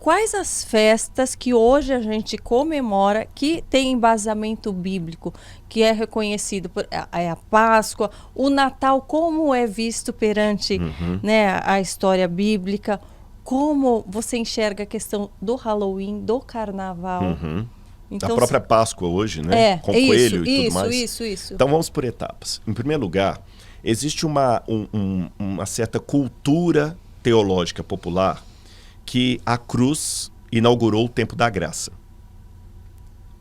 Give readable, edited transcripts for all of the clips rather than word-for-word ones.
quais as festas que hoje a gente comemora que tem embasamento bíblico, que é reconhecido por a Páscoa, o Natal, como é visto perante né, a história bíblica, como você enxerga a questão do Halloween, do Carnaval? A própria Páscoa hoje, né? Com coelho e tudo mais. Isso. Então vamos por etapas. Em primeiro lugar, existe uma certa cultura teológica popular que a cruz inaugurou o tempo da graça.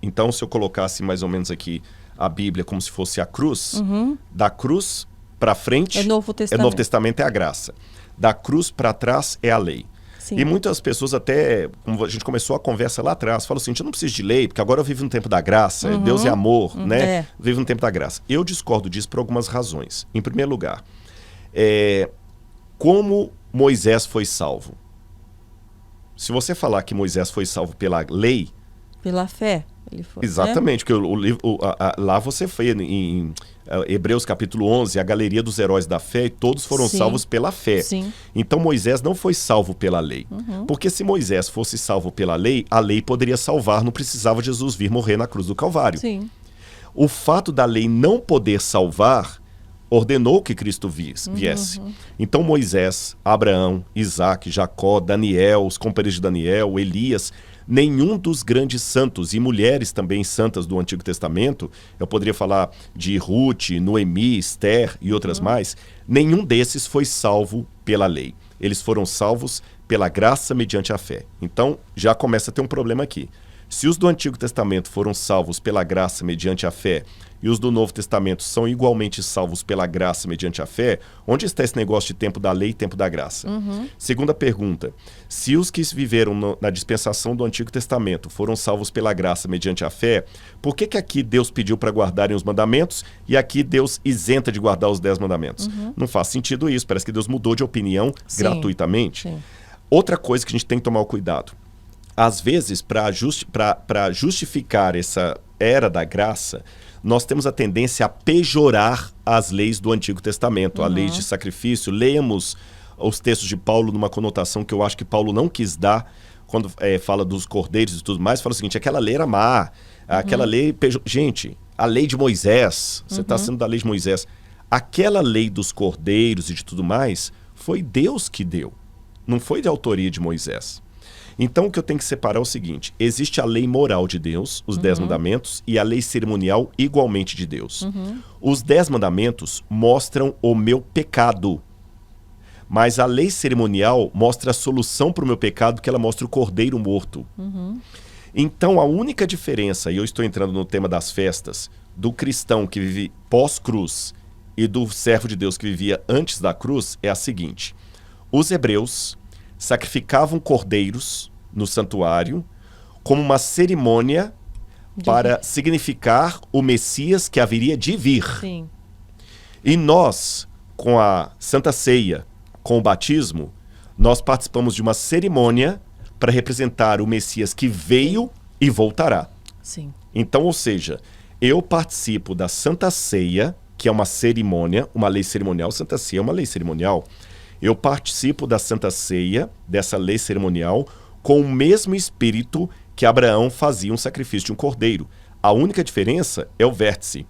Então, se eu colocasse mais ou menos aqui a Bíblia como se fosse a cruz, da cruz para frente é Novo Testamento, é a graça. Da cruz para trás é a lei. Sim. E muitas pessoas até, como a gente começou a conversa lá atrás, falam assim, eu não preciso de lei, porque agora eu vivo no tempo da graça, Deus é amor, né? Vivo no tempo da graça. Eu discordo disso por algumas razões. Em primeiro lugar, como Moisés foi salvo? Se você falar que Moisés foi salvo pela lei... Pela fé, ele foi. Exatamente, porque lá você foi em Hebreus capítulo 11, a galeria dos heróis da fé, e todos foram salvos pela fé. Sim. Então Moisés não foi salvo pela lei. Porque se Moisés fosse salvo pela lei, a lei poderia salvar, não precisava Jesus vir morrer na cruz do Calvário. Sim. O fato da lei não poder salvar ordenou que Cristo viesse. Então Moisés, Abraão, Isaac, Jacó, Daniel, os companheiros de Daniel, Elias, nenhum dos grandes santos e mulheres também santas do Antigo Testamento, eu poderia falar de Ruth, Noemi, Esther e outras mais, nenhum desses foi salvo pela lei. Eles foram salvos pela graça mediante a fé. Então já começa a ter um problema aqui. Se os do Antigo Testamento foram salvos pela graça mediante a fé e os do Novo Testamento são igualmente salvos pela graça mediante a fé, onde está esse negócio de tempo da lei e tempo da graça? Segunda pergunta, se os que viveram na dispensação do Antigo Testamento foram salvos pela graça mediante a fé, por que aqui Deus pediu para guardarem os mandamentos e aqui Deus isenta de guardar os 10 mandamentos? Não faz sentido isso, parece que Deus mudou de opinião gratuitamente. Sim. Outra coisa que a gente tem que tomar o cuidado. Às vezes, para justificar essa era da graça, nós temos a tendência a pejorar as leis do Antigo Testamento, a lei de sacrifício. Lemos os textos de Paulo numa conotação que eu acho que Paulo não quis dar, quando fala dos cordeiros e tudo mais, fala o seguinte, aquela lei era má, aquela lei... Gente, a lei de Moisés, você está sendo da lei de Moisés, aquela lei dos cordeiros e de tudo mais, foi Deus que deu, não foi de autoria de Moisés. Então o que eu tenho que separar é o seguinte, existe a lei moral de Deus, os 10 mandamentos, e a lei cerimonial igualmente de Deus. Os 10 mandamentos mostram o meu pecado, mas a lei cerimonial mostra a solução para o meu pecado, que ela mostra o cordeiro morto. Então a única diferença, e eu estou entrando no tema das festas, do cristão que vive pós-cruz e do servo de Deus que vivia antes da cruz é a seguinte, os hebreus sacrificavam cordeiros no santuário como uma cerimônia para significar o Messias que haveria de vir. Sim. E nós, com a Santa Ceia, com o batismo, nós participamos de uma cerimônia para representar o Messias que veio e voltará. Sim. Então, ou seja, eu participo da Santa Ceia, que é uma cerimônia, uma lei cerimonial. Santa Ceia é uma lei cerimonial. Eu participo da Santa Ceia, dessa lei cerimonial, com o mesmo espírito que Abraão fazia um sacrifício de um cordeiro. A única diferença é o vértice.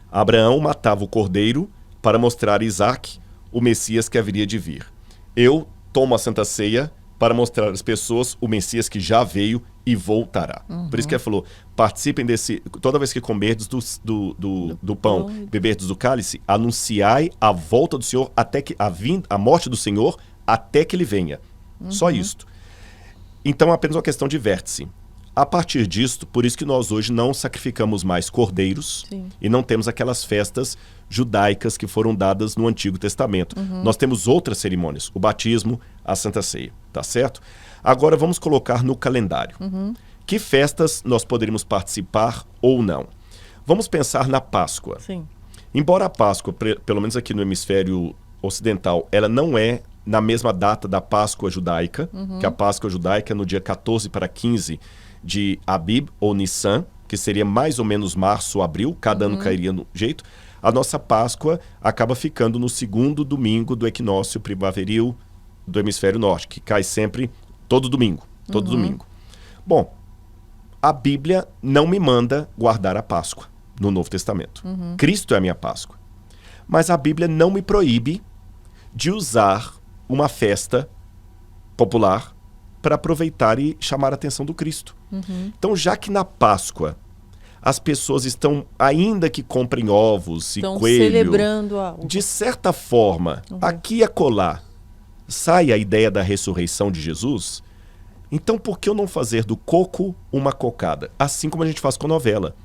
Abraão matava o cordeiro para mostrar a Isaac o Messias que haveria de vir. Eu tomo a Santa Ceia para mostrar às pessoas o Messias que já veio e voltará. Por isso que ele falou, participem desse... Toda vez que comerdes do pão, beberdes do cálice, anunciai a volta do Senhor, até que a morte do Senhor, até que ele venha. Só isto. Então é apenas uma questão de vértice. A partir disto, por isso que nós hoje não sacrificamos mais cordeiros e não temos aquelas festas judaicas que foram dadas no Antigo Testamento. Nós temos outras cerimônias, o batismo, a Santa Ceia, tá certo? Agora vamos colocar no calendário. Que festas nós poderíamos participar ou não? Vamos pensar na Páscoa. Sim. Embora a Páscoa, pelo menos aqui no hemisfério ocidental, ela não é na mesma data da Páscoa judaica, que a Páscoa judaica é no dia 14 para 15 de Abib ou Nissan, que seria mais ou menos março ou abril, cada ano cairia no jeito. A nossa Páscoa acaba ficando no segundo domingo do equinócio primaveril do hemisfério norte, que cai sempre todo domingo, todo domingo. Bom, a Bíblia não me manda guardar a Páscoa no Novo Testamento. Cristo é a minha Páscoa. Mas a Bíblia não me proíbe de usar uma festa popular para aproveitar e chamar a atenção do Cristo. Então, já que na Páscoa as pessoas estão, ainda que comprem ovos e coelho, celebrando de certa forma, aqui e acolá, sai a ideia da ressurreição de Jesus, então por que eu não fazer do coco uma cocada? Assim como a gente faz com novela.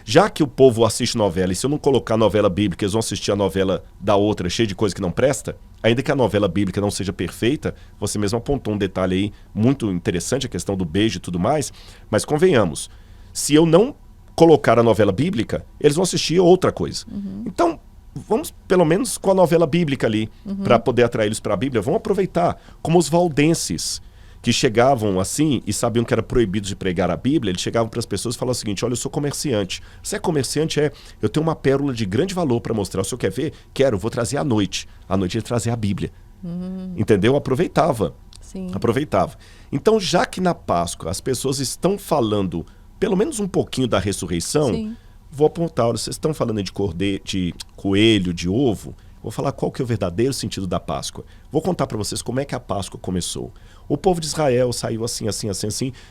Já que o povo assiste novela, e se eu não colocar novela bíblica, eles vão assistir a novela da outra, cheia de coisa que não presta, ainda que a novela bíblica não seja perfeita, você mesmo apontou um detalhe aí muito interessante, a questão do beijo e tudo mais, mas convenhamos, se eu não colocar a novela bíblica, eles vão assistir outra coisa. Então, vamos pelo menos com a novela bíblica ali, para poder atrair eles para a Bíblia, vamos aproveitar, como os valdenses, que chegavam assim e sabiam que era proibido de pregar a Bíblia, eles chegavam para as pessoas e falavam o seguinte: olha, eu sou comerciante. Você é comerciante? É. Eu tenho uma pérola de grande valor para mostrar. O senhor quer ver? Quero, vou trazer à noite. À noite ele trazia a Bíblia. Entendeu? Aproveitava. Sim. Aproveitava. Então, já que na Páscoa as pessoas estão falando pelo menos um pouquinho da ressurreição, Sim. vou apontar, olha, vocês estão falando de coelho, de ovo, vou falar qual que é o verdadeiro sentido da Páscoa. Vou contar para vocês como é que a Páscoa começou. O povo de Israel saiu assim,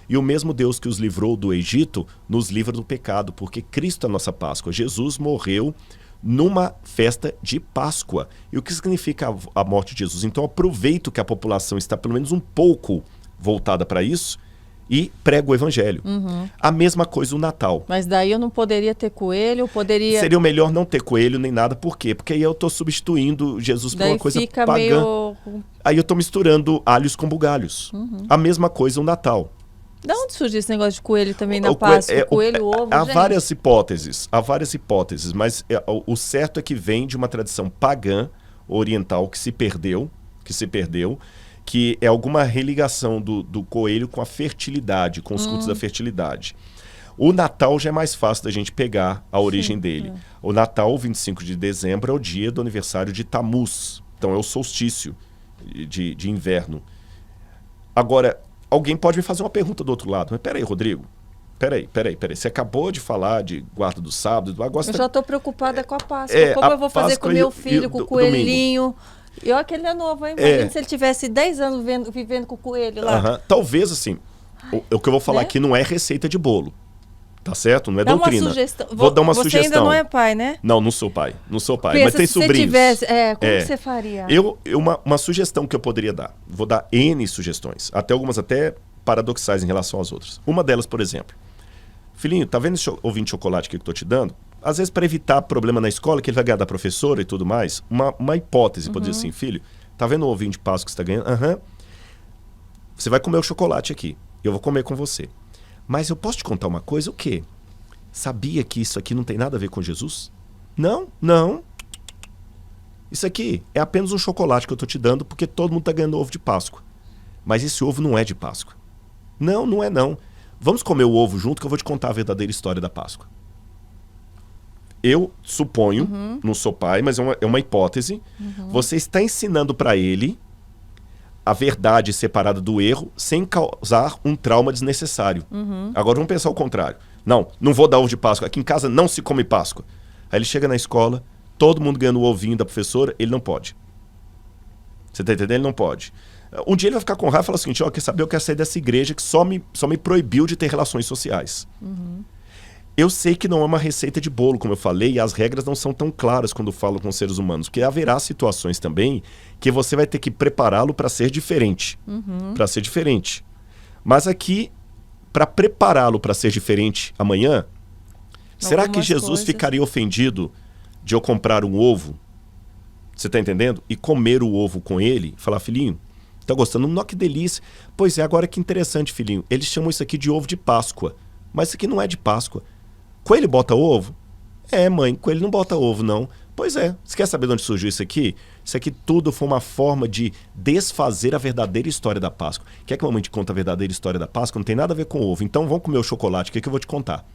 e o mesmo Deus que os livrou do Egito nos livra do pecado, porque Cristo é a nossa Páscoa. Jesus morreu numa festa de Páscoa. E o que significa a morte de Jesus? Então aproveito que a população está pelo menos um pouco voltada para isso e prego o evangelho. A mesma coisa o Natal. Mas daí eu não poderia ter coelho, eu poderia... Seria o melhor não ter coelho nem nada, por quê? Porque aí eu estou substituindo Jesus por daí uma coisa fica pagã. meio... Aí eu estou misturando alhos com bugalhos. A mesma coisa o Natal. Da onde surgiu esse negócio de coelho também na Páscoa? Coelho, ovo, há gente? várias hipóteses, mas o certo é que vem de uma tradição pagã oriental que se perdeu, que é alguma religação do coelho com a fertilidade, com os cultos da fertilidade. O Natal já é mais fácil da gente pegar a origem dele. O Natal, 25 de dezembro, é o dia do aniversário de Tamuz. Então é o solstício de inverno. Agora, alguém pode me fazer uma pergunta do outro lado. Mas peraí, Rodrigo. Peraí. Você acabou de falar de guarda do sábado. Agora Eu já estou preocupada com a Páscoa. É, Como a eu vou fazer Páscoa com meu e filho, com o coelhinho? E olha que ele é novo, hein? Imagina se ele tivesse 10 anos vivendo com o coelho lá. Talvez, assim, o que eu vou falar né? aqui não é receita de bolo. Tá certo? Não é Dá doutrina. uma sugestão. Vou dar uma você sugestão. Você ainda não é pai, né? Não sou pai. Pensa, mas tem se sobrinhos. Você tivesse, como você faria? Uma sugestão que eu poderia dar. Vou dar N sugestões. Algumas até paradoxais em relação às outras. Uma delas, por exemplo. Filhinho, tá vendo esse ovinho de chocolate que eu tô te dando? Às vezes, para evitar problema na escola, que ele vai ganhar da professora e tudo mais, uma hipótese, pode dizer assim: filho, tá vendo o ovinho de Páscoa que você tá ganhando? Você vai comer o chocolate aqui. Eu vou comer com você. Mas eu posso te contar uma coisa? O quê? Sabia que isso aqui não tem nada a ver com Jesus? Não. Isso aqui é apenas um chocolate que eu tô te dando porque todo mundo tá ganhando ovo de Páscoa. Mas esse ovo não é de Páscoa. Não é não. Vamos comer o ovo junto que eu vou te contar a verdadeira história da Páscoa. Eu suponho, não sou pai, mas é uma hipótese, você está ensinando para ele a verdade separada do erro sem causar um trauma desnecessário. Agora vamos pensar o contrário. Não vou dar ovo de Páscoa. Aqui em casa não se come Páscoa. Aí ele chega na escola, todo mundo ganhando o ovinho da professora, ele não pode. Você tá entendendo? Ele não pode. Um dia ele vai ficar com raiva e falar o seguinte: quer saber, eu quero sair dessa igreja que só me proibiu de ter relações sociais. Eu sei que não é uma receita de bolo, como eu falei, e as regras não são tão claras quando falo com seres humanos, porque haverá situações também que você vai ter que prepará-lo para ser diferente. Para ser diferente. Mas aqui, para prepará-lo para ser diferente amanhã, será que Jesus ficaria ofendido de eu comprar um ovo? Você está entendendo? E comer o ovo com ele, falar: filhinho, tá gostando? Não, que delícia. Pois é, agora que interessante, filhinho. Eles chamam isso aqui de ovo de Páscoa. Mas isso aqui não é de Páscoa. Coelho bota ovo? Mãe, coelho não bota ovo, não. Pois é. Você quer saber de onde surgiu isso aqui? Isso aqui tudo foi uma forma de desfazer a verdadeira história da Páscoa. Quer que a mamãe te conte a verdadeira história da Páscoa? Não tem nada a ver com ovo. Então vamos comer o chocolate, que eu vou te contar.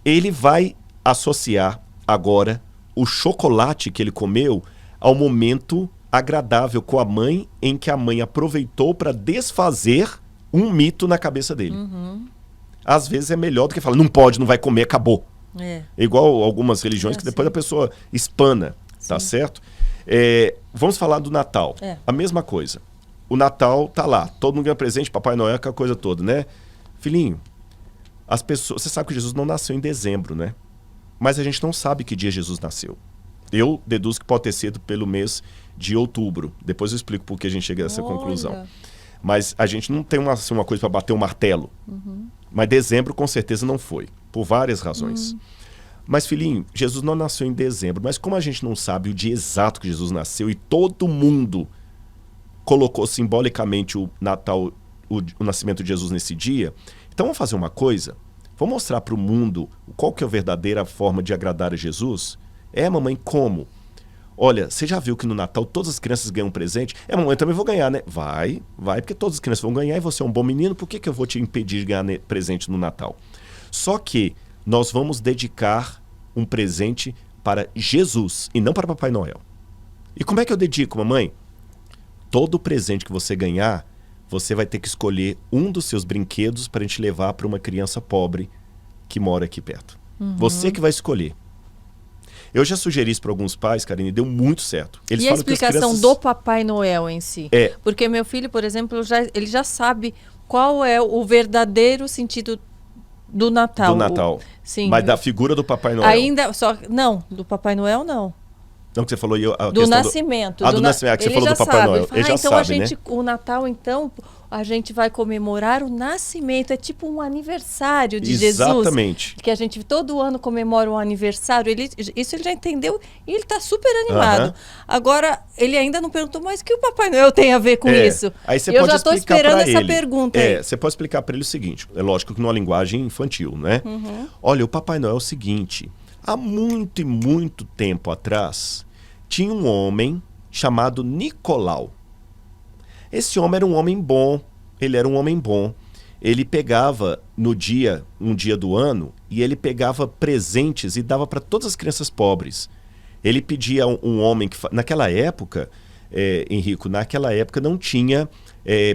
Ele vai associar agora o chocolate que ele comeu ao momento agradável com a mãe, em que a mãe aproveitou para desfazer um mito na cabeça dele. Às vezes é melhor do que falar, não pode, não vai comer, acabou. É igual algumas religiões que depois a pessoa espana, tá certo? Vamos falar do Natal. A mesma coisa. O Natal tá lá, todo mundo ganha presente, Papai Noel, aquela coisa toda, né? Filhinho, as pessoas... Você sabe que Jesus não nasceu em dezembro, né? Mas a gente não sabe que dia Jesus nasceu. Eu deduzo que pode ter sido pelo mês de outubro. Depois eu explico por que a gente chega a essa conclusão. Mas a gente não tem uma coisa para bater o martelo. Mas dezembro com certeza não foi, por várias razões. Mas, filhinho, Jesus não nasceu em dezembro. Mas como a gente não sabe o dia exato que Jesus nasceu e todo mundo colocou simbolicamente o Natal, o nascimento de Jesus nesse dia, então vamos fazer uma coisa? Vamos mostrar para o mundo qual que é a verdadeira forma de agradar a Jesus? Mamãe, como? Olha, você já viu que no Natal todas as crianças ganham um presente? Mamãe, eu também vou ganhar, né? Vai, porque todas as crianças vão ganhar e você é um bom menino, por que eu vou te impedir de ganhar presente no Natal? Só que nós vamos dedicar um presente para Jesus e não para Papai Noel. E como é que eu dedico, mamãe? Todo presente que você ganhar, você vai ter que escolher um dos seus brinquedos para a gente levar para uma criança pobre que mora aqui perto. Você que vai escolher. Eu já sugeri isso para alguns pais, Karine, e deu muito certo. Eles e falam a explicação que as crianças... do Papai Noel em si? Porque meu filho, por exemplo, ele já sabe qual é o verdadeiro sentido do Natal. Do Natal. Sim. Mas da figura do Papai Noel. Não, do Papai Noel não. Não, que você falou... Do nascimento. Do nascimento, que você falou do Papai Noel. Ele já então sabe, né? O Natal, então, a gente vai comemorar o nascimento. É tipo um aniversário de Jesus. Exatamente. Que a gente todo ano comemora um aniversário. Isso ele já entendeu e ele está super animado. Agora, ele ainda não perguntou, mas o que o Papai Noel tem a ver com isso? Aí você Eu pode já estou esperando essa pergunta. Você pode explicar para ele o seguinte. É lógico que numa linguagem infantil, né? Olha, o Papai Noel é o seguinte... Há muito e muito tempo atrás, tinha um homem chamado Nicolau. Esse homem era um homem bom, Ele pegava um dia do ano, e ele pegava presentes e dava para todas as crianças pobres. Ele pedia um homem que... Naquela época, Henrico, não tinha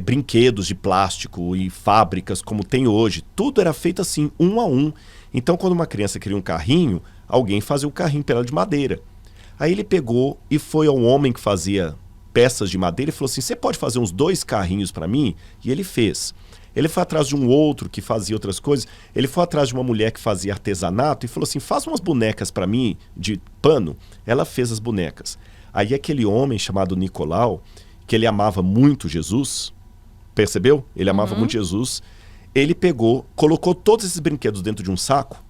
brinquedos de plástico e fábricas como tem hoje. Tudo era feito assim, um a um. Então, quando uma criança queria um carrinho, alguém fazia o carrinho para ela de madeira. Aí ele pegou e foi ao homem que fazia peças de madeira e falou assim, você pode fazer uns 2 carrinhos para mim? E ele fez. Ele foi atrás de um outro que fazia outras coisas. Ele foi atrás de uma mulher que fazia artesanato e falou assim, faz umas bonecas para mim de pano. Ela fez as bonecas. Aí aquele homem chamado Nicolau, que ele amava muito Jesus, percebeu? Ele amava muito Jesus. Ele pegou, colocou todos esses brinquedos dentro de um saco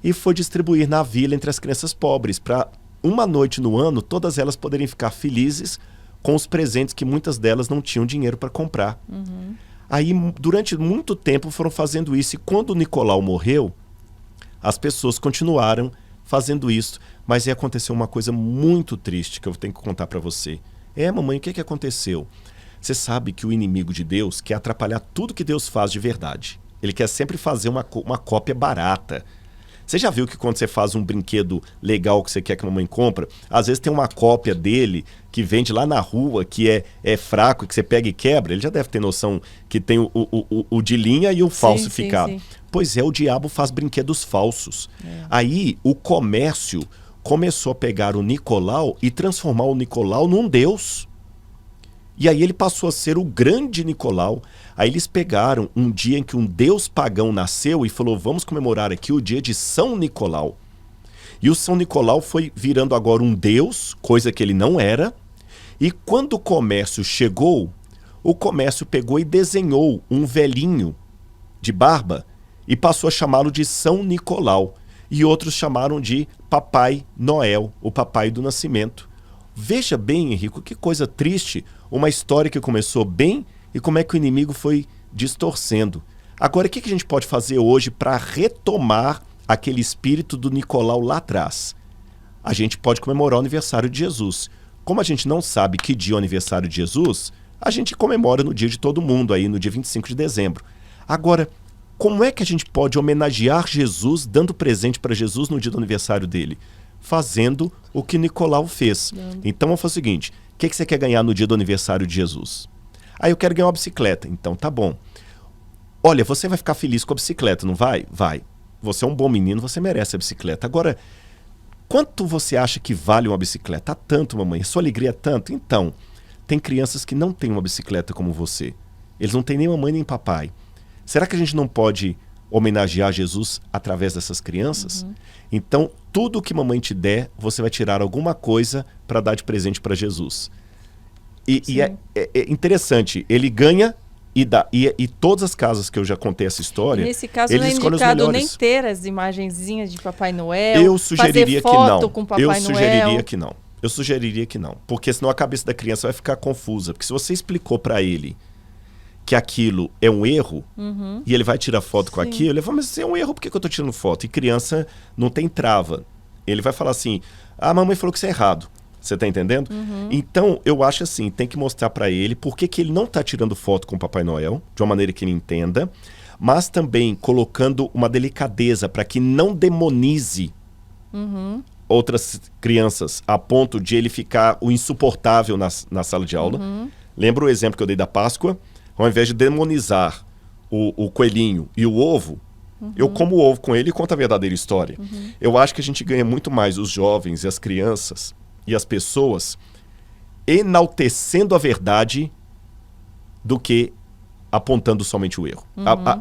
e foi distribuir na vila entre as crianças pobres, para uma noite no ano, todas elas poderem ficar felizes com os presentes que muitas delas não tinham dinheiro para comprar. Aí, durante muito tempo, foram fazendo isso. E quando o Nicolau morreu, as pessoas continuaram fazendo isso. Mas aí aconteceu uma coisa muito triste que eu tenho que contar para você. Mamãe, o que aconteceu? Você sabe que o inimigo de Deus quer atrapalhar tudo que Deus faz de verdade. Ele quer sempre fazer uma cópia barata. Você já viu que quando você faz um brinquedo legal que você quer que a mamãe compra, às vezes tem uma cópia dele que vende lá na rua, que é fraco, que você pega e quebra? Ele já deve ter noção que tem o de linha e o falsificado. Sim. Pois é, o diabo faz brinquedos falsos. Aí o comércio começou a pegar o Nicolau e transformar o Nicolau num deus. E aí ele passou a ser o grande Nicolau. Aí eles pegaram um dia em que um deus pagão nasceu e falou, vamos comemorar aqui o dia de São Nicolau. E o São Nicolau foi virando agora um deus, coisa que ele não era. E quando o comércio chegou, o comércio pegou e desenhou um velhinho de barba e passou a chamá-lo de São Nicolau. E outros chamaram de Papai Noel, o papai do nascimento. Veja bem, Henrico, que coisa triste, uma história que começou bem e como é que o inimigo foi distorcendo. Agora, o que a gente pode fazer hoje para retomar aquele espírito do Nicolau lá atrás? A gente pode comemorar o aniversário de Jesus. Como a gente não sabe que dia é o aniversário de Jesus, a gente comemora no dia de todo mundo, aí no dia 25 de dezembro. Agora, como é que a gente pode homenagear Jesus dando presente para Jesus no dia do aniversário dele? fazendo o que Nicolau fez. Então vamos fazer o seguinte, o que você quer ganhar no dia do aniversário de Jesus? Eu quero ganhar uma bicicleta. Então tá bom. Olha, você vai ficar feliz com a bicicleta, não vai? Vai. Você é um bom menino, você merece a bicicleta. Agora, quanto você acha que vale uma bicicleta? Tanto, mamãe. Sua alegria é tanto. Então, tem crianças que não têm uma bicicleta como você. Eles não têm nem mamãe nem papai. Será que a gente não pode homenagear Jesus através dessas crianças? Então, tudo que mamãe te der, você vai tirar alguma coisa para dar de presente para Jesus. E é interessante, ele ganha e dá. E todas as casas que eu já contei essa história, nesse caso eles não é escolhem os indicado nem melhores. ter as imagenzinhas de Papai Noel, Eu sugeriria fazer foto que não. com Papai Eu Noel. sugeriria que não. Eu sugeriria que não. Porque senão a cabeça da criança vai ficar confusa. Porque se você explicou para ele que aquilo é um erro, e ele vai tirar foto com aquilo, ele vai falar, mas isso é um erro, por que eu tô tirando foto? E criança não tem trava. Ele vai falar assim, a mamãe falou que isso é errado. Você tá entendendo? Então, eu acho assim, tem que mostrar para ele por que ele não tá tirando foto com o Papai Noel, de uma maneira que ele entenda, mas também colocando uma delicadeza para que não demonize outras crianças, a ponto de ele ficar o insuportável na sala de aula. Lembra o exemplo que eu dei da Páscoa? Ao invés de demonizar o coelhinho e o ovo, eu como o ovo com ele e conto a verdadeira história. Eu acho que a gente ganha muito mais os jovens e as crianças e as pessoas enaltecendo a verdade do que apontando somente o erro.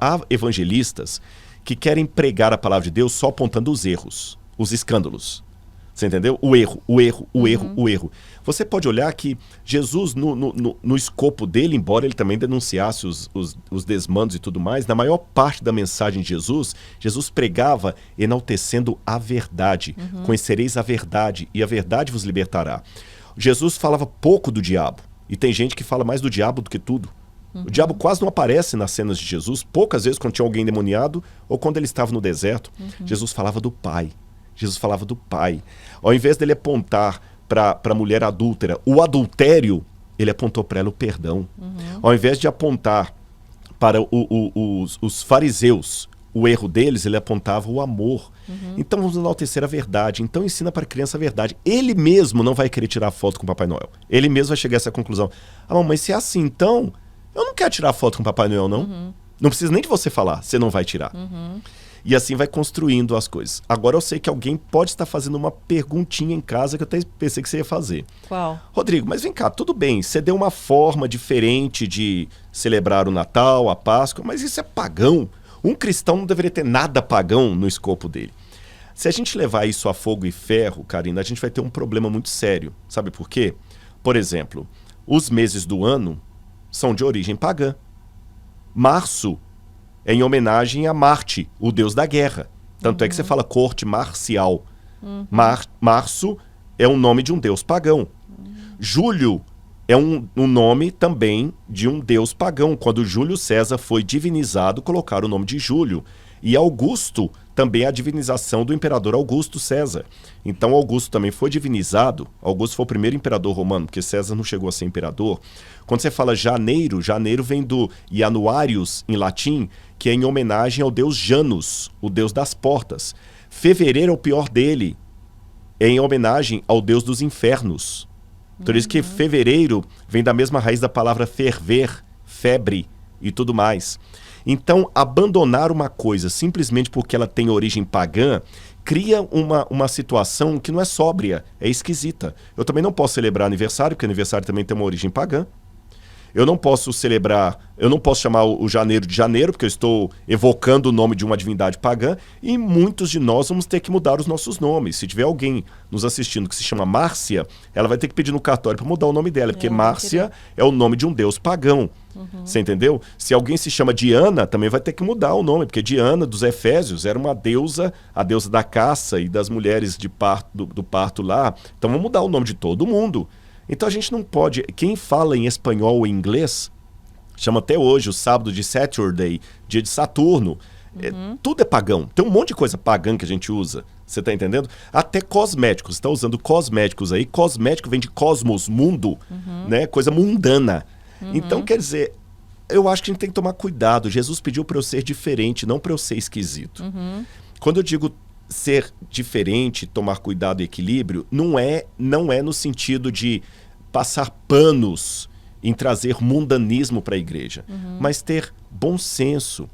Há evangelistas que querem pregar a palavra de Deus só apontando os erros, os escândalos. Você entendeu? O erro, o erro, o erro, o erro. Você pode olhar que Jesus, no escopo dele, embora ele também denunciasse os desmandos e tudo mais, na maior parte da mensagem de Jesus, Jesus pregava enaltecendo a verdade. Conhecereis a verdade e a verdade vos libertará. Jesus falava pouco do diabo. E tem gente que fala mais do diabo do que tudo. O diabo quase não aparece nas cenas de Jesus, poucas vezes quando tinha alguém endemoniado ou quando ele estava no deserto. Jesus falava do Pai. Jesus falava do Pai. Ao invés dele apontar para a mulher adúltera o adultério, ele apontou para ela o perdão. Ao invés de apontar para os fariseus o erro deles, ele apontava o amor. Então vamos enaltecer a verdade. Então ensina para a criança a verdade. Ele mesmo não vai querer tirar foto com o Papai Noel. Ele mesmo vai chegar a essa conclusão. Mamãe, se é assim, então eu não quero tirar foto com o Papai Noel, não. Não precisa nem de você falar, você não vai tirar. E assim vai construindo as coisas. Agora eu sei que alguém pode estar fazendo uma perguntinha em casa que eu até pensei que você ia fazer. Qual? Rodrigo, mas vem cá, tudo bem, você deu uma forma diferente de celebrar o Natal, a Páscoa, mas isso é pagão. Um cristão não deveria ter nada pagão no escopo dele. Se a gente levar isso a fogo e ferro, Karina, a gente vai ter um problema muito sério. Sabe por quê? Por exemplo, os meses do ano são de origem pagã. Março é em homenagem a Marte, o deus da guerra. Tanto é que você fala corte marcial. Março é o nome de um deus pagão. Julho é um nome também de um deus pagão. Quando Júlio César foi divinizado, colocaram o nome de Júlio. E Augusto também é a divinização do imperador Augusto César. Então Augusto também foi divinizado. Augusto foi o primeiro imperador romano, porque César não chegou a ser imperador. Quando você fala janeiro, janeiro vem do Januarius, em latim, que é em homenagem ao deus Janus, o deus das portas. Fevereiro é o pior dele, é em homenagem ao deus dos infernos. Por isso que fevereiro vem da mesma raiz da palavra ferver, febre e tudo mais. Então, abandonar uma coisa simplesmente porque ela tem origem pagã cria uma situação que não é sóbria, é esquisita. Eu também não posso celebrar aniversário, porque aniversário também tem uma origem pagã. Eu não posso celebrar, eu não posso chamar o janeiro de janeiro, porque eu estou evocando o nome de uma divindade pagã, e muitos de nós vamos ter que mudar os nossos nomes. Se tiver alguém nos assistindo que se chama Márcia, ela vai ter que pedir no cartório para mudar o nome dela, porque Márcia é o nome de um deus pagão. Você entendeu? Se alguém se chama Diana, também vai ter que mudar o nome, porque Diana dos Efésios era uma deusa, a deusa da caça e das mulheres de parto, do parto lá. Então vamos mudar o nome de todo mundo. Então a gente não pode... Quem fala em espanhol ou inglês, chama até hoje o sábado de Saturday, dia de Saturno. Tudo é pagão. Tem um monte de coisa pagã que a gente usa. Você tá entendendo? Até cosméticos. Você tá usando cosméticos aí. Cosmético vem de cosmos, mundo, né? Coisa mundana. Então, quer dizer, eu acho que a gente tem que tomar cuidado. Jesus pediu para eu ser diferente, não para eu ser esquisito. Quando eu digo ser diferente, tomar cuidado e equilíbrio, não é no sentido de passar panos em trazer mundanismo para a igreja, mas ter bom senso.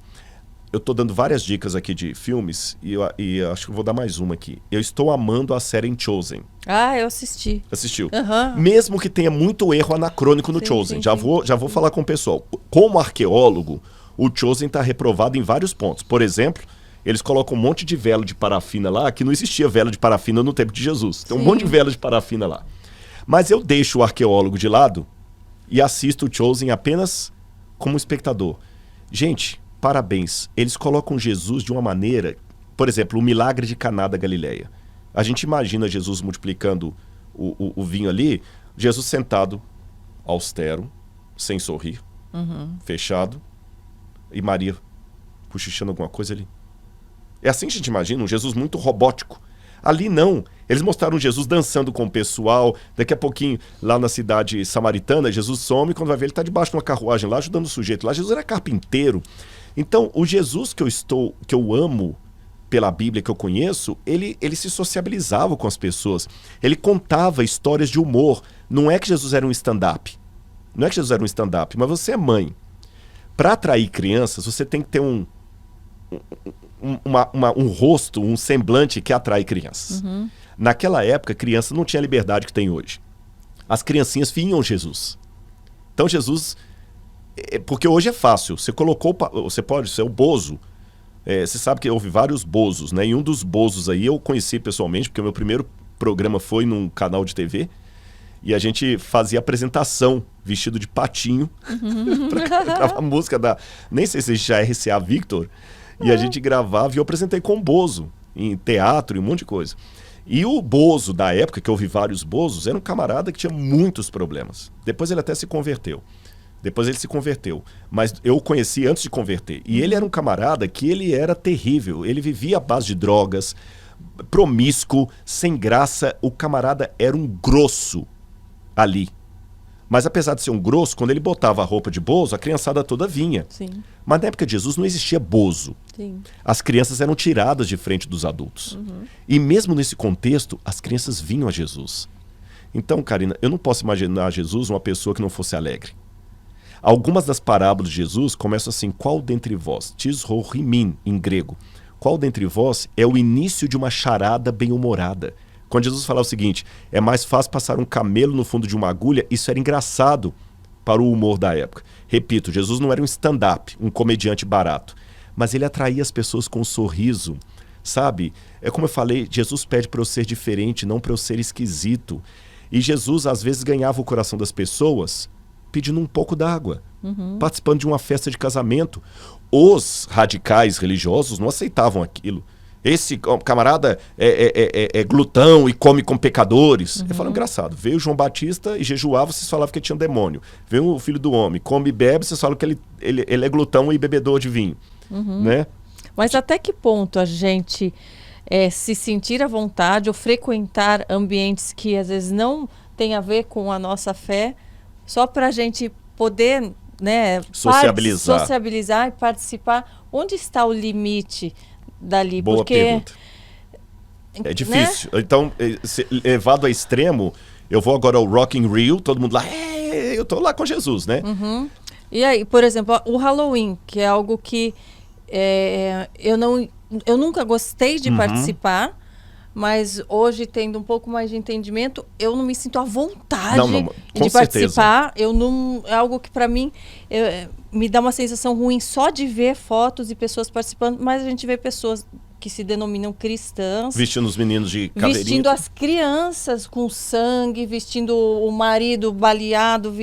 Eu estou dando várias dicas aqui de filmes e acho que eu vou dar mais uma aqui. Eu estou amando a série Chosen. Ah, eu assisti. Assistiu? Mesmo que tenha muito erro anacrônico no Chosen. Já vou falar com o pessoal. Como arqueólogo, o Chosen está reprovado em vários pontos. Por exemplo, eles colocam um monte de vela de parafina lá, que não existia vela de parafina no tempo de Jesus. Tem um monte de vela de parafina lá. Mas eu deixo o arqueólogo de lado e assisto o Chosen apenas como espectador. Gente, parabéns. Eles colocam Jesus de uma maneira... Por exemplo, o milagre de Caná da Galileia. A gente imagina Jesus multiplicando o vinho ali, Jesus sentado, austero, sem sorrir, fechado, e Maria cochichando alguma coisa ali. É assim que a gente imagina, um Jesus muito robótico. Ali não. Eles mostraram Jesus dançando com o pessoal. Daqui a pouquinho, lá na cidade samaritana, Jesus some. Quando vai ver, ele está debaixo de uma carruagem lá, ajudando o sujeito lá. Jesus era carpinteiro. Então, o Jesus que eu amo pela Bíblia, que eu conheço, ele se sociabilizava com as pessoas. Ele contava histórias de humor. Não é que Jesus era um stand-up. Não é que Jesus era um stand-up, mas você é mãe. Para atrair crianças, você tem que ter um rosto, um semblante que atrai crianças. Naquela época, criança não tinha a liberdade que tem hoje. As criancinhas vinham Jesus. Então Jesus... Porque hoje é fácil. Você colocou... Você pode ser o Bozo. Você sabe que houve vários Bozos, né? E um dos Bozos aí eu conheci pessoalmente, porque o meu primeiro programa foi num canal de TV. E a gente fazia apresentação vestido de patinho para gravar música da... Nem sei se já é RCA Victor. E a gente gravava e eu apresentei com o Bozo, em teatro e um monte de coisa. E o Bozo da época, que eu ouvi vários Bozos, era um camarada que tinha muitos problemas. Depois ele até se converteu. Mas eu o conheci antes de converter. E ele era um camarada que ele era terrível. Ele vivia à base de drogas, promíscuo, sem graça. O camarada era um grosso ali. Mas apesar de ser um grosso, quando ele botava a roupa de Bozo, a criançada toda vinha. Sim. Mas na época de Jesus não existia Bozo. Sim. As crianças eram tiradas de frente dos adultos. E mesmo nesse contexto, as crianças vinham a Jesus. Então, Karina, eu não posso imaginar Jesus uma pessoa que não fosse alegre. Algumas das parábolas de Jesus começam assim: qual dentre vós, tisrohimin em grego, qual dentre vós é o início de uma charada bem-humorada? Quando Jesus falava o seguinte: é mais fácil passar um camelo no fundo de uma agulha, isso era engraçado para o humor da época. Repito, Jesus não era um stand-up, um comediante barato, mas ele atraía as pessoas com um sorriso, sabe? É como eu falei, Jesus pede para eu ser diferente, não para eu ser esquisito. E Jesus às vezes ganhava o coração das pessoas pedindo um pouco d'água, participando de uma festa de casamento. Os radicais religiosos não aceitavam aquilo. Esse camarada é glutão e come com pecadores. Eu falo, engraçado, veio João Batista e jejuava, vocês falavam que tinha demônio. Veio o Filho do Homem, come e bebe, vocês falam que ele é glutão e bebedor de vinho. Né? Mas até que ponto a gente se sentir à vontade ou frequentar ambientes que às vezes não tem a ver com a nossa fé, só para a gente poder, né, sociabilizar e participar? Onde está o limite dali? Boa pergunta. É difícil. Né? Então, levado a extremo, eu vou agora ao Rock in Rio, todo mundo lá, eu tô lá com Jesus, né? E aí, por exemplo, o Halloween, que é algo que eu nunca gostei de participar, mas hoje, tendo um pouco mais de entendimento, eu não me sinto à vontade de participar. É algo que, para mim, me dá uma sensação ruim só de ver fotos e pessoas participando, mas a gente vê pessoas que se denominam cristãs. Vestindo os meninos de caveirinha. Vestindo as crianças com sangue, vestindo o marido baleado,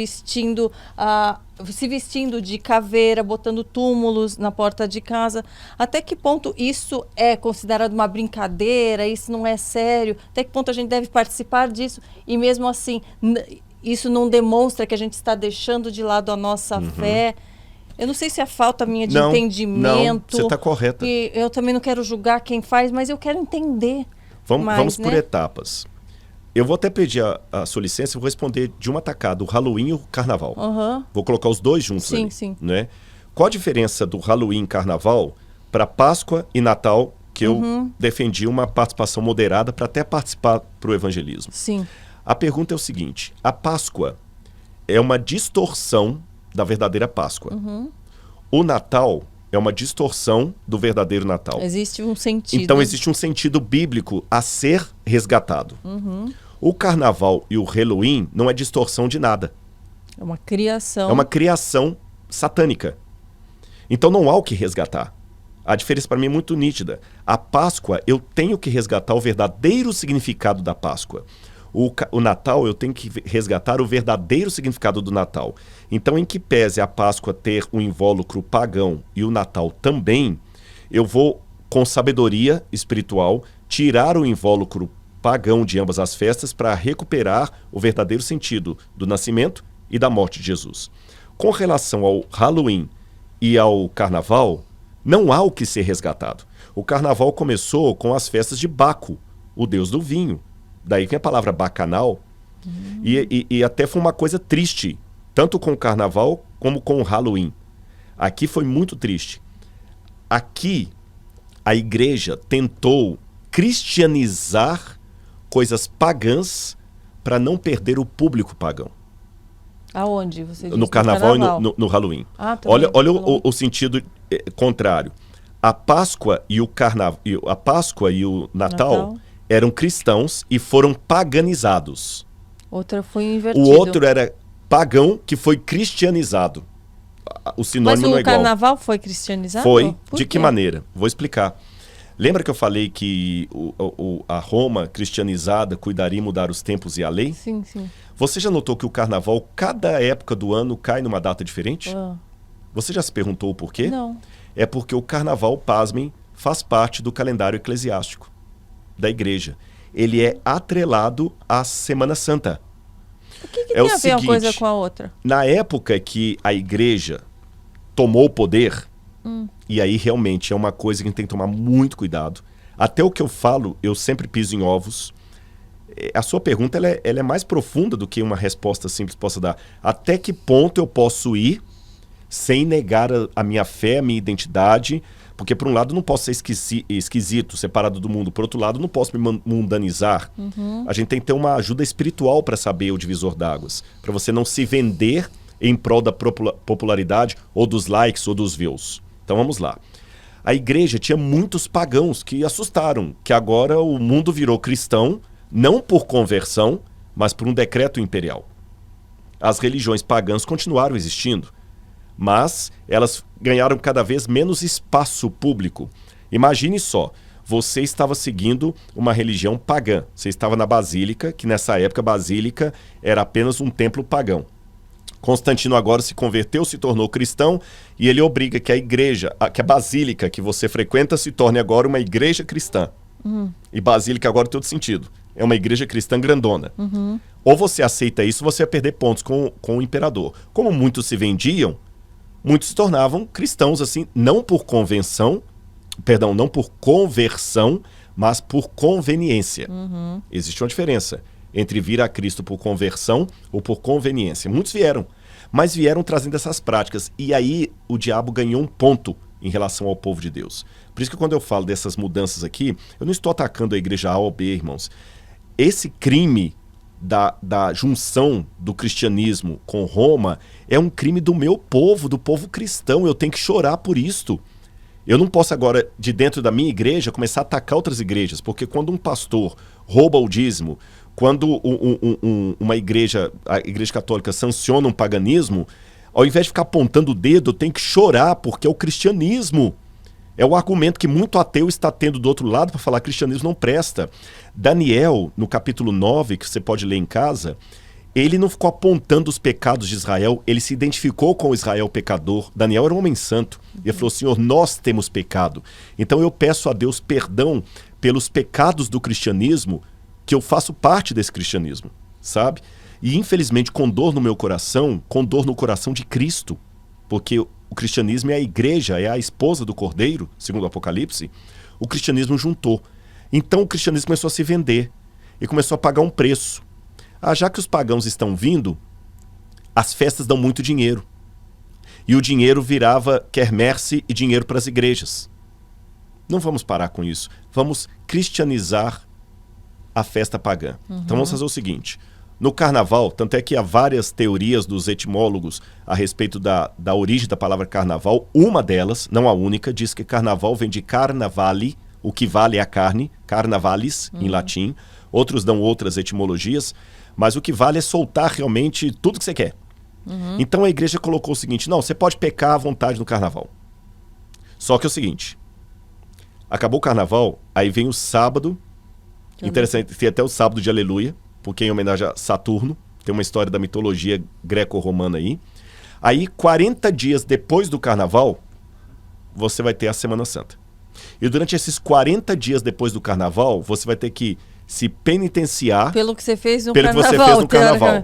se vestindo de caveira, botando túmulos na porta de casa. Até que ponto isso é considerado uma brincadeira, isso não é sério? Até que ponto a gente deve participar disso? E mesmo assim, isso não demonstra que a gente está deixando de lado a nossa fé? Eu não sei se é falta minha de entendimento. Não, você está correta. E eu também não quero julgar quem faz, mas eu quero entender. Vamos por etapas. Eu vou até pedir a sua licença e vou responder de uma tacada, o Halloween e o Carnaval. Vou colocar os dois juntos ali. Sim. Né? Qual a diferença do Halloween e Carnaval para Páscoa e Natal, que eu defendi uma participação moderada para até participar para o evangelismo. Sim. A pergunta é o seguinte: a Páscoa é uma distorção da verdadeira Páscoa. O Natal é uma distorção do verdadeiro Natal. Existe um sentido. Então existe um sentido bíblico a ser resgatado. O Carnaval e o Halloween não é distorção de nada. É uma criação. É uma criação satânica. Então não há o que resgatar. A diferença para mim é muito nítida. A Páscoa, eu tenho que resgatar o verdadeiro significado da Páscoa. O Natal, eu tenho que resgatar o verdadeiro significado do Natal. Então, em que pese a Páscoa ter um invólucro pagão e o Natal também, eu vou, com sabedoria espiritual, tirar o invólucro pagão de ambas as festas para recuperar o verdadeiro sentido do nascimento e da morte de Jesus. Com relação ao Halloween e ao Carnaval, não há o que ser resgatado. O Carnaval começou com as festas de Baco, o deus do vinho. Daí vem a palavra bacanal. E até foi uma coisa triste, tanto com o Carnaval como com o Halloween. Aqui foi muito triste. Aqui, a igreja tentou cristianizar coisas pagãs para não perder o público pagão. Aonde? Você disse? No Carnaval e no Halloween. Olha o sentido contrário. A Páscoa e o Natal eram cristãos e foram paganizados. Outra foi invertido. O outro era pagão que foi cristianizado. O sinônimo não é igual. Mas o Carnaval foi cristianizado? Foi. Por De quê? que maneira? Vou explicar. Lembra que eu falei que a Roma cristianizada cuidaria em mudar os tempos e a lei? Sim, sim. Você já notou que o Carnaval, cada época do ano, cai numa data diferente? Você já se perguntou o porquê? Não. É porque o Carnaval, pasmem, faz parte do calendário eclesiástico da igreja. Ele é atrelado à Semana Santa. O que tem a ver uma coisa com a outra? Na época que a igreja tomou o poder, e aí realmente é uma coisa que a gente tem que tomar muito cuidado. Até o que eu falo, eu sempre piso em ovos. A sua pergunta ela é mais profunda do que uma resposta simples possa dar. Até que ponto eu posso ir sem negar a minha fé, a minha identidade? Porque, por um lado, não posso ser esquisito, separado do mundo. Por outro lado, não posso me mundanizar. A gente tem que ter uma ajuda espiritual para saber o divisor d'águas. Para você não se vender em prol da popularidade, ou dos likes, ou dos views. Então, vamos lá. A igreja tinha muitos pagãos que assustaram, que agora o mundo virou cristão, não por conversão, mas por um decreto imperial. As religiões pagãs continuaram existindo, mas elas ganharam cada vez menos espaço público. Imagine só, você estava seguindo uma religião pagã. Você estava na Basílica, que nessa época a Basílica era apenas um templo pagão. Constantino agora se converteu, se tornou cristão, e ele obriga que a igreja, que a Basílica que você frequenta se torne agora uma igreja cristã. E Basílica agora tem todo sentido. É uma igreja cristã grandona. Ou você aceita isso, você vai perder pontos com o imperador. Como muitos se vendiam, muitos se tornavam cristãos, assim, não por convenção, perdão, não por conversão, mas por conveniência. Existe uma diferença entre vir a Cristo por conversão ou por conveniência. Muitos vieram, mas vieram trazendo essas práticas. E aí o diabo ganhou um ponto em relação ao povo de Deus. Por isso que quando eu falo dessas mudanças aqui, eu não estou atacando a igreja A ou B, irmãos. Esse crime da junção do cristianismo com Roma é um crime do meu povo, do povo cristão. Eu tenho que chorar por isto. Eu não posso agora, de dentro da minha igreja, começar a atacar outras igrejas, porque quando um pastor rouba o dízimo, quando uma igreja, a igreja católica sanciona um paganismo, ao invés de ficar apontando o dedo, eu tenho que chorar, porque é o cristianismo. É o argumento que muito ateu está tendo do outro lado para falar que cristianismo não presta. Daniel, no capítulo 9, que você pode ler em casa, ele não ficou apontando os pecados de Israel, ele se identificou com o Israel pecador. Daniel era um homem santo. E ele falou, Senhor, nós temos pecado. Então eu peço a Deus perdão pelos pecados do cristianismo, que eu faço parte desse cristianismo, sabe? E infelizmente, com dor no meu coração, com dor no coração de Cristo, porque o cristianismo é a igreja, é a esposa do Cordeiro, segundo o Apocalipse, o cristianismo juntou. Então o cristianismo começou a se vender e começou a pagar um preço. Já que os pagãos estão vindo, as festas dão muito dinheiro. E o dinheiro virava quermesse e dinheiro para as igrejas. Não vamos parar com isso. Vamos cristianizar a festa pagã. Então vamos fazer o seguinte. No carnaval, tanto é que há várias teorias dos etimólogos a respeito da origem da palavra carnaval. Uma delas, não a única, diz que carnaval vem de carnavale, o que vale é a carne, carnavalis em latim. Outros dão outras etimologias, mas o que vale é soltar realmente tudo que você quer. Então a igreja colocou o seguinte, não, você pode pecar à vontade no carnaval. Só que é o seguinte, acabou o carnaval, aí vem o sábado, interessante, tem até o sábado de aleluia, porque em homenagem a Saturno, tem uma história da mitologia greco-romana aí. Aí 40 dias depois do carnaval, você vai ter a Semana Santa. E durante esses 40 dias depois do carnaval, você vai ter que se penitenciar pelo que você fez no pelo carnaval. Que você fez no carnaval.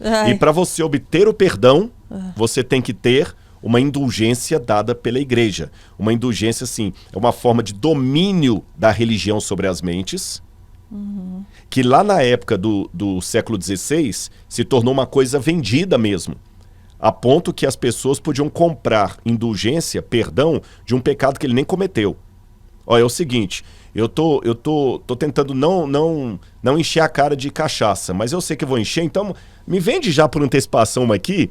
Ai. E para você obter o perdão, você tem que ter uma indulgência dada pela igreja. Uma indulgência, assim, é uma forma de domínio da religião sobre as mentes, que lá na época do século XVI se tornou uma coisa vendida mesmo. A ponto que as pessoas podiam comprar indulgência, perdão, de um pecado que ele nem cometeu. Olha, é o seguinte, eu tô tentando não encher a cara de cachaça, mas eu sei que eu vou encher, então me vende já por antecipação uma aqui,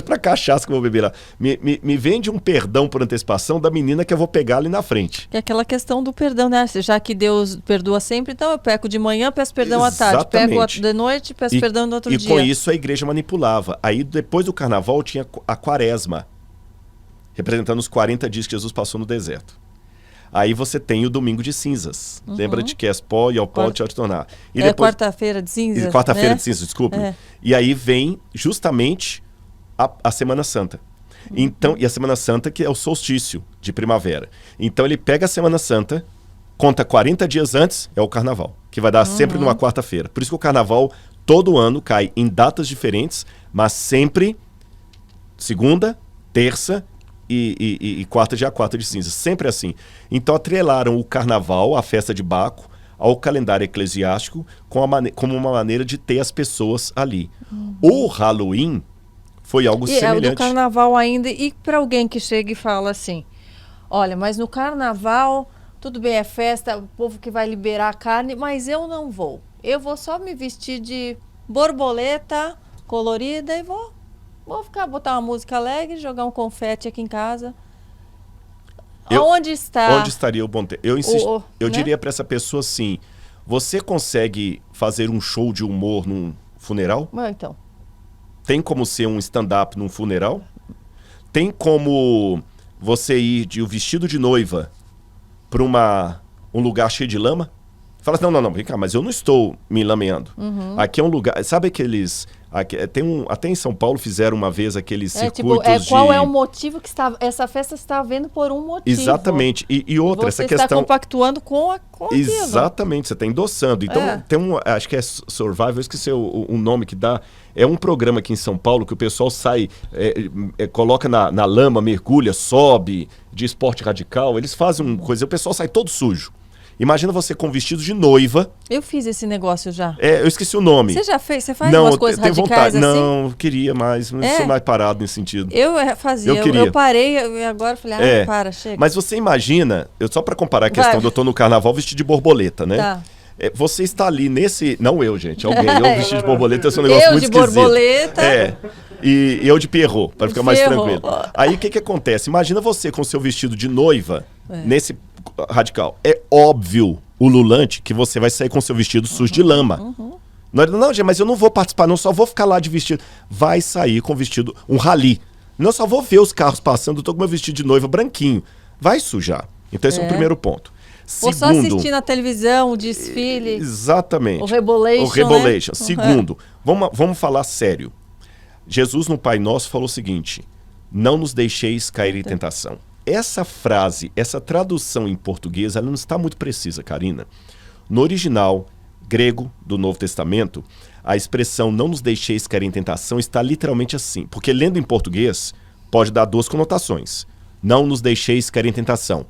pra cachaça que eu vou beber lá. Me vende um perdão por antecipação da menina que eu vou pegar ali na frente. É aquela questão do perdão, né? Já que Deus perdoa sempre, então eu peco de manhã, peço perdão à tarde. Peco de noite, peço perdão no outro dia. E com isso a igreja manipulava. Aí depois do carnaval tinha a quaresma, representando os 40 dias que Jesus passou no deserto. Aí você tem o domingo de cinzas. Lembra de que és pó e ao pó te tornar. E depois, quarta-feira de cinzas. Quarta-feira né? de cinzas, desculpe. E aí vem justamente a Semana Santa. Então, e a Semana Santa que é o solstício de primavera. Então ele pega a Semana Santa, conta 40 dias antes, é o carnaval. Que vai dar sempre numa quarta-feira. Por isso que o carnaval todo ano cai em datas diferentes, mas sempre segunda, terça e quarta, dia 4 de cinza, sempre assim. Então atrelaram o carnaval, a festa de Baco, ao calendário eclesiástico como uma maneira de ter as pessoas ali. O Halloween foi algo semelhante. É do carnaval ainda, e para alguém que chega e fala assim, olha, mas no carnaval, tudo bem, é festa, o povo que vai liberar a carne, mas eu não vou. Eu vou só me vestir de borboleta colorida e vou botar uma música alegre, jogar um confete aqui em casa. Onde está? Onde estaria o bom tempo? Eu diria para essa pessoa assim, você consegue fazer um show de humor num funeral? Então. Tem como ser um stand-up num funeral? Tem como você ir de vestido de noiva para um lugar cheio de lama? Fala assim, não, vem cá, mas eu não estou me lameando. Aqui é um lugar, sabe aqueles... até em São Paulo fizeram uma vez aqueles circuitos qual é o motivo que essa festa está havendo por um motivo. Exatamente. E outra, essa questão... Você está compactuando com aquilo. Exatamente, você está endossando. Então, tem acho que é Survival, eu esqueci o nome que dá. É um programa aqui em São Paulo que o pessoal sai, coloca na lama, mergulha, sobe, de esporte radical. Eles fazem uma coisa, o pessoal sai todo sujo. Imagina você com vestido de noiva. Eu fiz esse negócio já. Eu esqueci o nome. Você já fez? Você faz umas coisas radicais vontade. Assim? Não, queria mais. Não sou mais parado nesse sentido. Eu fazia. Eu parei e agora falei, chega. Mas você imagina, só para comparar a questão de eu tô no carnaval vestido de borboleta, né? Tá. Você está ali nesse... Não eu, gente. Alguém. Eu vestido de borboleta, esse é um negócio muito esquisito. Eu de borboleta. E eu de Pierrot, para ficar mais tranquilo. Aí o que acontece? Imagina você com seu vestido de noiva, nesse radical. É óbvio, ululante, que você vai sair com seu vestido sujo de lama. Não, gente, mas eu não vou participar, não, só vou ficar lá de vestido. Vai sair com vestido, um rally. Não, só vou ver os carros passando, eu tô com meu vestido de noiva branquinho. Vai sujar. Então esse é o primeiro ponto. Vou só assistir na televisão o desfile. Exatamente. O Rebolation. Né? Segundo, vamos falar sério. Jesus no Pai Nosso falou o seguinte, não nos deixeis cair em tentação. Essa frase, essa tradução em português, ela não está muito precisa, Karina. No original grego do Novo Testamento, a expressão não nos deixeis cair em tentação está literalmente assim. Porque lendo em português, pode dar duas conotações. Não nos deixeis cair em tentação.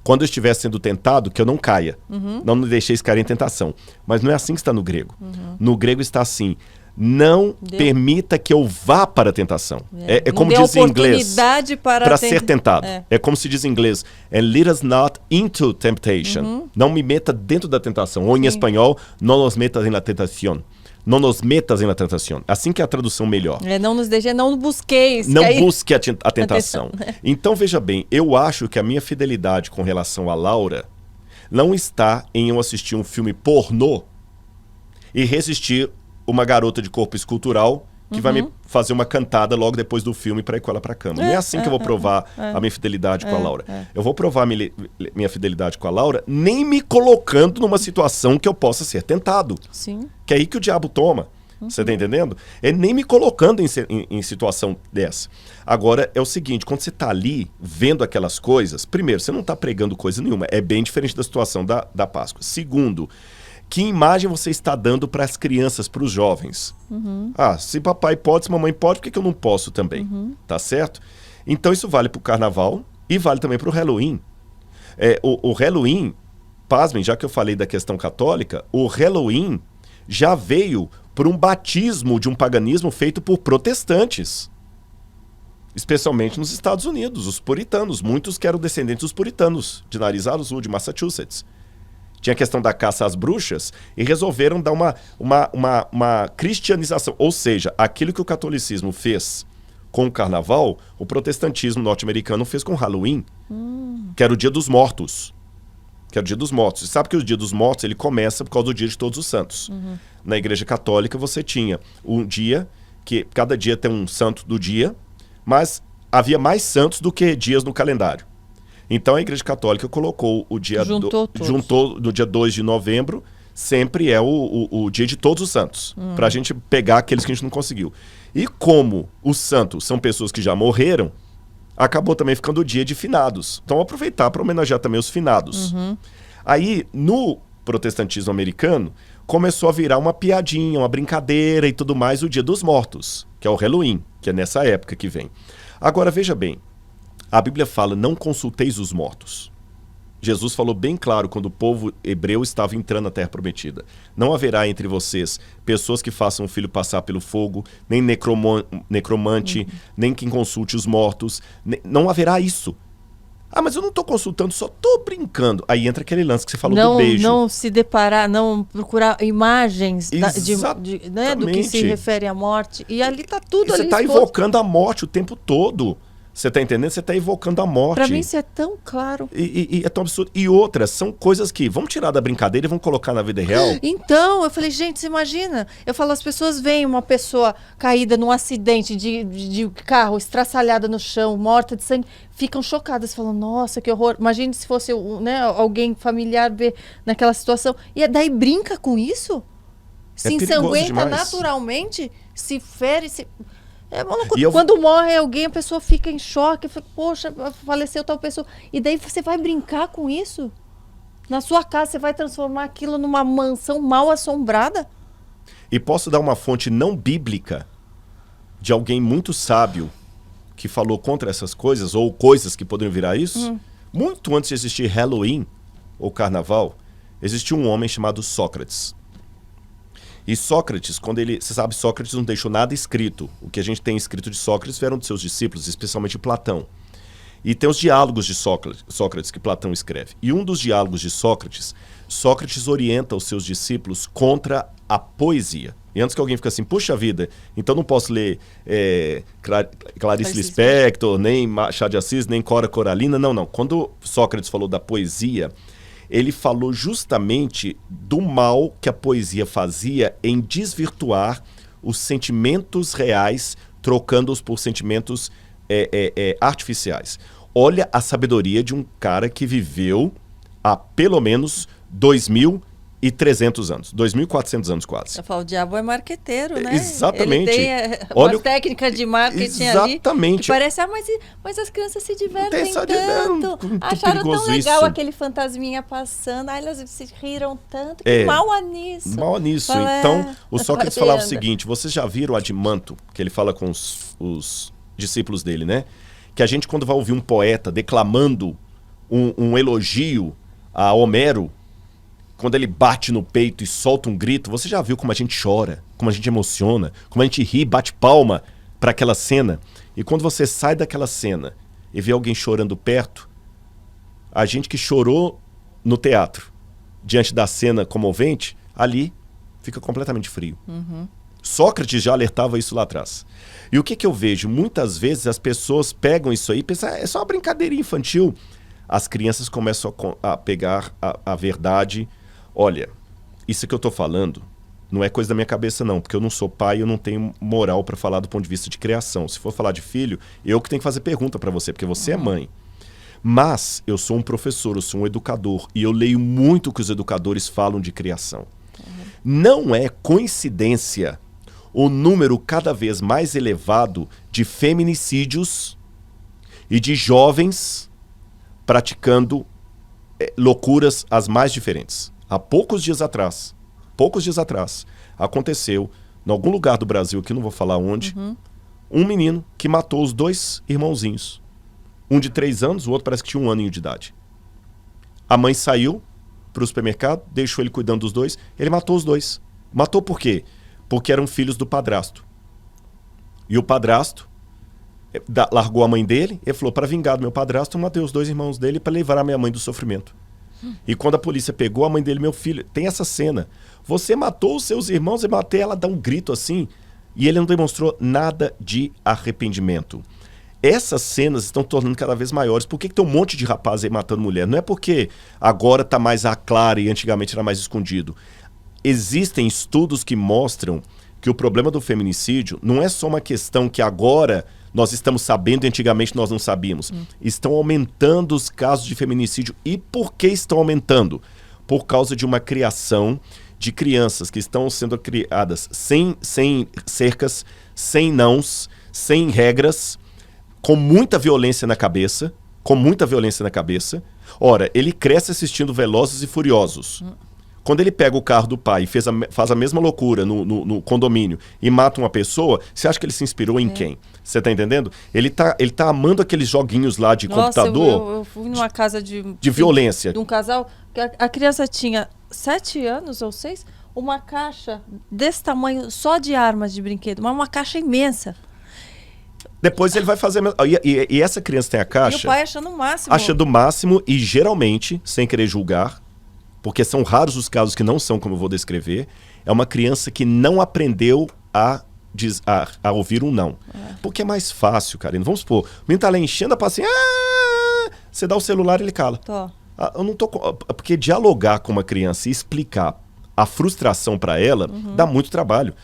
Quando eu estiver sendo tentado, que eu não caia. Não nos deixeis cair em tentação. Mas não é assim que está no grego. No grego está assim, Não permita que eu vá para a tentação. É como diz em inglês, para ser tentado. É como se diz em inglês, and lead us not into temptation. Não me meta dentro da tentação. Ou em espanhol, não nos metas em la tentación. Não nos metas em la tentación. Assim que é a tradução melhor. Não nos deixe, não busqueis. Não busque a tentação. Então, veja bem, eu acho que a minha fidelidade com relação a Laura não está em eu assistir um filme pornô e resistir uma garota de corpo escultural que vai me fazer uma cantada logo depois do filme para ir com ela para a cama. Não é assim que eu vou provar a minha fidelidade com a Laura. Eu vou provar minha fidelidade com a Laura nem me colocando numa situação que eu possa ser tentado. Sim. Que é aí que o diabo toma. Você tá entendendo? É nem me colocando em situação dessa. Agora, é o seguinte, quando você tá ali vendo aquelas coisas, primeiro, você não tá pregando coisa nenhuma. É bem diferente da situação da Páscoa. Segundo, que imagem você está dando para as crianças, para os jovens? Se papai pode, se mamãe pode, por que eu não posso também? Tá certo? Então isso vale para o carnaval e vale também para o Halloween. O Halloween, pasmem, já que eu falei da questão católica, o Halloween já veio por um batismo de um paganismo feito por protestantes. Especialmente nos Estados Unidos, os puritanos. Muitos que eram descendentes dos puritanos, de Nariz Azul, de Massachusetts. Tinha a questão da caça às bruxas e resolveram dar uma cristianização. Ou seja, aquilo que o catolicismo fez com o carnaval, o protestantismo norte-americano fez com o Halloween, que era o Dia dos Mortos. Que era o Dia dos Mortos. Você sabe que o Dia dos Mortos ele começa por causa do Dia de Todos os Santos. Na Igreja Católica você tinha um dia, que cada dia tem um santo do dia, mas havia mais santos do que dias no calendário. Então a Igreja Católica colocou o dia juntou no dia 2 de novembro, sempre é o dia de Todos os Santos, para a gente pegar aqueles que a gente não conseguiu. E como os santos são pessoas que já morreram, acabou também ficando o dia de finados. Então aproveitar para homenagear também os finados. Aí no protestantismo americano começou a virar uma piadinha, uma brincadeira e tudo mais o Dia dos Mortos, que é o Halloween, que é nessa época que vem. Agora veja bem, a Bíblia fala, não consulteis os mortos. Jesus falou bem claro quando o povo hebreu estava entrando na Terra Prometida. Não haverá entre vocês pessoas que façam o filho passar pelo fogo, nem necromante, nem quem consulte os mortos. Não haverá isso. Mas eu não estou consultando, só estou brincando. Aí entra aquele lance que você falou do beijo. Não se deparar, não procurar imagens do que se refere à morte. E ali está tudo ali. Você está invocando a morte o tempo todo. Você tá entendendo? Você tá evocando a morte. Pra mim isso é tão claro. E é tão absurdo. E outras, são coisas que vamos tirar da brincadeira e vamos colocar na vida real. Então, eu falei, gente, você imagina? Eu falo, as pessoas veem uma pessoa caída num acidente de carro, estraçalhada no chão, morta de sangue, ficam chocadas, falam, nossa, que horror. Imagine se fosse alguém familiar ver naquela situação. E daí brinca com isso? Se ensanguenta naturalmente, se fere, se... É uma loucura. Quando morre alguém, a pessoa fica em choque, fica, poxa, faleceu tal pessoa. E daí você vai brincar com isso? Na sua casa, você vai transformar aquilo numa mansão mal assombrada? E posso dar uma fonte não bíblica de alguém muito sábio que falou contra essas coisas, ou coisas que poderiam virar isso? Muito antes de existir Halloween, ou Carnaval, existiu um homem chamado Sócrates. E Sócrates, você sabe, Sócrates não deixou nada escrito. O que a gente tem escrito de Sócrates vieram de seus discípulos, especialmente Platão. E tem os diálogos de Sócrates que Platão escreve. E um dos diálogos de Sócrates orienta os seus discípulos contra a poesia. E antes que alguém fique assim, puxa vida, então não posso ler Clarice Lispector, nem Machado de Assis, nem Cora Coralina. Não. Quando Sócrates falou da poesia, ele falou justamente do mal que a poesia fazia em desvirtuar os sentimentos reais, trocando-os por sentimentos artificiais. Olha a sabedoria de um cara que viveu há pelo menos 2.300 anos, 2.400 anos quase. Eu falo, o diabo é marqueteiro, né? Exatamente. Ele tem uma técnica de marketing ali. Exatamente. Que parece, mas as crianças se divertem tanto. Muito acharam tão legal isso. Aquele fantasminha passando. Aí elas se riram tanto. Que mal há nisso. Mal há nisso. Então, o Sócrates falava o seguinte, vocês já viram o Adimanto, que ele fala com os discípulos dele, né? Que a gente, quando vai ouvir um poeta declamando um elogio a Homero, quando ele bate no peito e solta um grito, você já viu como a gente chora, como a gente emociona, como a gente ri, bate palma para aquela cena. E quando você sai daquela cena e vê alguém chorando perto, a gente que chorou no teatro, diante da cena comovente, ali fica completamente frio. Sócrates já alertava isso lá atrás. E o que eu vejo? Muitas vezes as pessoas pegam isso aí e pensam, é só uma brincadeirinha infantil. As crianças começam a pegar a verdade. Olha, isso que eu estou falando não é coisa da minha cabeça não, porque eu não sou pai e eu não tenho moral para falar do ponto de vista de criação. Se for falar de filho, eu que tenho que fazer pergunta para você, porque você é mãe. Mas eu sou um professor, eu sou um educador e eu leio muito o que os educadores falam de criação. Não é coincidência o número cada vez mais elevado de feminicídios e de jovens praticando loucuras as mais diferentes. Há poucos dias atrás, aconteceu, em algum lugar do Brasil, que não vou falar onde, um menino que matou os 2 irmãozinhos. Um de 3 anos, o outro parece que tinha 1 aninho de idade. A mãe saiu para o supermercado, deixou ele cuidando dos 2, ele matou os 2. Matou por quê? Porque eram filhos do padrasto. E o padrasto largou a mãe dele e falou, para vingar do meu padrasto, eu matei os 2 irmãos dele para livrar a minha mãe do sofrimento. E quando a polícia pegou a mãe dele, meu filho, tem essa cena. Você matou os seus irmãos e matei, ela dá um grito assim. E ele não demonstrou nada de arrependimento. Essas cenas estão tornando cada vez maiores. Por que tem um monte de rapaz aí matando mulher? Não é porque agora está mais à clara e antigamente era mais escondido. Existem estudos que mostram que o problema do feminicídio não é só uma questão que agora nós estamos sabendo e antigamente nós não sabíamos. Estão aumentando os casos de feminicídio. E por que estão aumentando? Por causa de uma criação de crianças que estão sendo criadas sem cercas, sem nãos, sem regras, com muita violência na cabeça. Ora, ele cresce assistindo Velozes e Furiosos. Quando ele pega o carro do pai e faz a mesma loucura no condomínio e mata uma pessoa, você acha que ele se inspirou em quem? Você tá entendendo? Ele tá amando aqueles joguinhos lá de computador. Eu fui numa casa de violência. De um casal, que a criança tinha 7 anos ou 6, uma caixa desse tamanho só de armas de brinquedo, mas uma caixa imensa. Depois ele vai fazer... E essa criança tem a caixa... E o pai achando o máximo. Achando o máximo e geralmente, sem querer julgar, porque são raros os casos que não são como eu vou descrever, é uma criança que não aprendeu a ouvir um não. Porque é mais fácil, Karina. Vamos supor, o menino tá lá enchendo a paciência, você dá o celular e ele cala. Eu não tô... Porque dialogar com uma criança e explicar a frustração para ela dá muito trabalho.